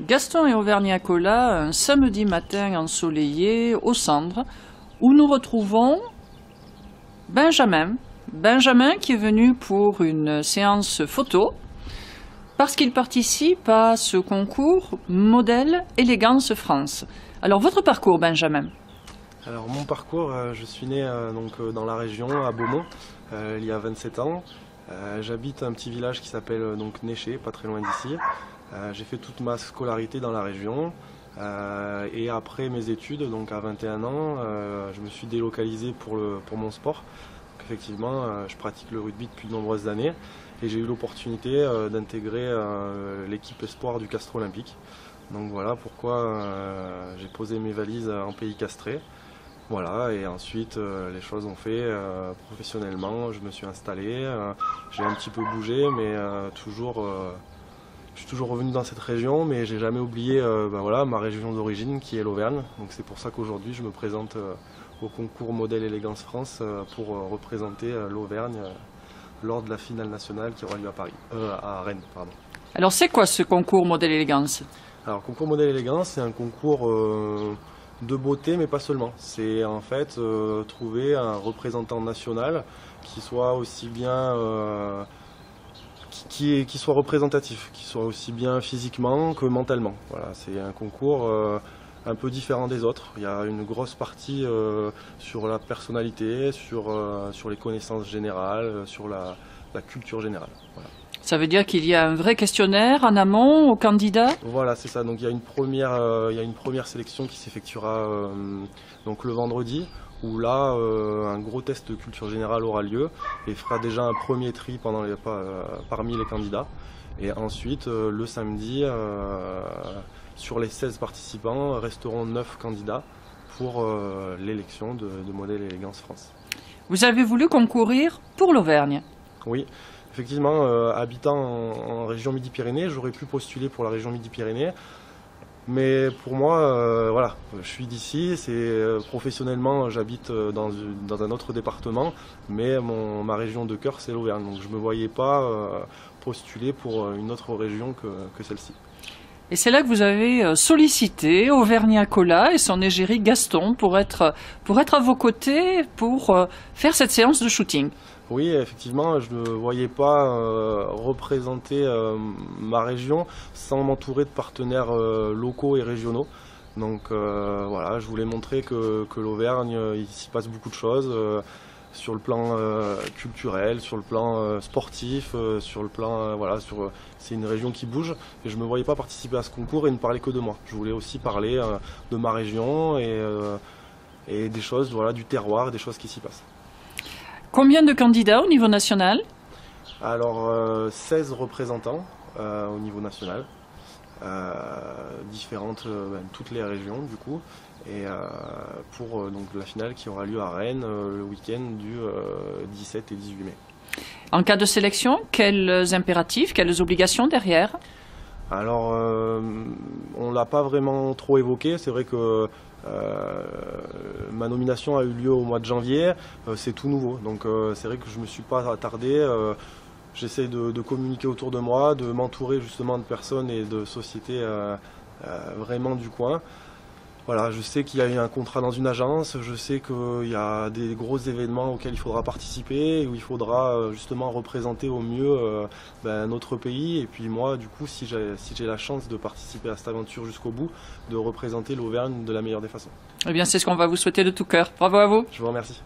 Gaston et Auvergnat-Colas, un samedi matin ensoleillé au Cendres, où nous retrouvons Benjamin. Benjamin qui est venu pour une séance photo, parce qu'il participe à ce concours Modèle Élégance France. Alors votre parcours, Benjamin? Alors mon parcours, je suis né dans la région, à Beaumont, il y a 27 ans. J'habite un petit village qui s'appelle Néché, pas très loin d'ici. J'ai fait toute ma scolarité dans la région. Et après mes études, donc à 21 ans, je me suis délocalisé pour mon sport. Donc effectivement, je pratique le rugby depuis de nombreuses années et j'ai eu l'opportunité d'intégrer l'équipe espoir du Castres Olympique. Donc voilà pourquoi j'ai posé mes valises en pays castré. Voilà, et ensuite les choses ont fait professionnellement, je me suis installé, j'ai un petit peu bougé, mais je suis toujours revenu dans cette région, mais j'ai jamais oublié voilà, ma région d'origine qui est l'Auvergne. Donc c'est pour ça qu'aujourd'hui je me présente au concours Modèle Élégance France pour représenter l'Auvergne lors de la finale nationale qui aura lieu à Rennes. Pardon. Alors c'est quoi ce concours Modèle Élégance? Alors concours Modèle Élégance, c'est un concours de beauté, mais pas seulement. C'est en fait trouver un représentant national qui soit aussi bien qui soit représentatif, qui soit aussi bien physiquement que mentalement. Voilà, c'est un concours un peu différent des autres. Il y a une grosse partie sur la personnalité, sur les connaissances générales, sur la culture générale. Voilà. Ça veut dire qu'il y a un vrai questionnaire en amont aux candidats? Voilà, c'est ça. Donc il y a une première sélection qui s'effectuera donc le vendredi, où là un gros test de culture générale aura lieu et fera déjà un premier tri parmi les candidats. Et ensuite le samedi, sur les 16 participants, resteront 9 candidats pour l'élection de Modèle Élégance France. Vous avez voulu concourir pour l'Auvergne? Oui. Effectivement, habitant en région Midi-Pyrénées, j'aurais pu postuler pour la région Midi-Pyrénées. Mais pour moi, voilà, je suis d'ici, professionnellement j'habite dans un autre département, mais ma région de cœur c'est l'Auvergne, donc je ne me voyais pas postuler pour une autre région que celle-ci. Et c'est là que vous avez sollicité Auvergnat-Colas et son égérie Gaston pour être à vos côtés pour faire cette séance de shooting. Oui, effectivement, je ne voyais pas représenter ma région sans m'entourer de partenaires locaux et régionaux. Donc voilà, je voulais montrer que l'Auvergne, il s'y passe beaucoup de choses sur le plan culturel, sur le plan sportif, sur le plan voilà, c'est une région qui bouge et je ne me voyais pas participer à ce concours et ne parler que de moi. Je voulais aussi parler de ma région et des choses, voilà, du terroir, des choses qui s'y passent. Combien de candidats au niveau national? Alors 16 représentants au niveau national, différentes, toutes les régions du coup, et pour donc la finale qui aura lieu à Rennes le week-end du 17 et 18 mai. En cas de sélection, quels impératifs, quelles obligations derrière? Alors on ne l'a pas vraiment trop évoqué, c'est vrai que ma nomination a eu lieu au mois de janvier, c'est tout nouveau, donc c'est vrai que je ne me suis pas attardé, j'essaie de communiquer autour de moi, de m'entourer justement de personnes et de sociétés vraiment du coin. Voilà, je sais qu'il y a eu un contrat dans une agence, je sais qu'il y a des gros événements auxquels il faudra participer, où il faudra justement représenter au mieux notre pays. Et puis moi, du coup, si j'ai la chance de participer à cette aventure jusqu'au bout, de représenter l'Auvergne de la meilleure des façons. Eh bien, c'est ce qu'on va vous souhaiter de tout cœur. Bravo à vous. Je vous remercie.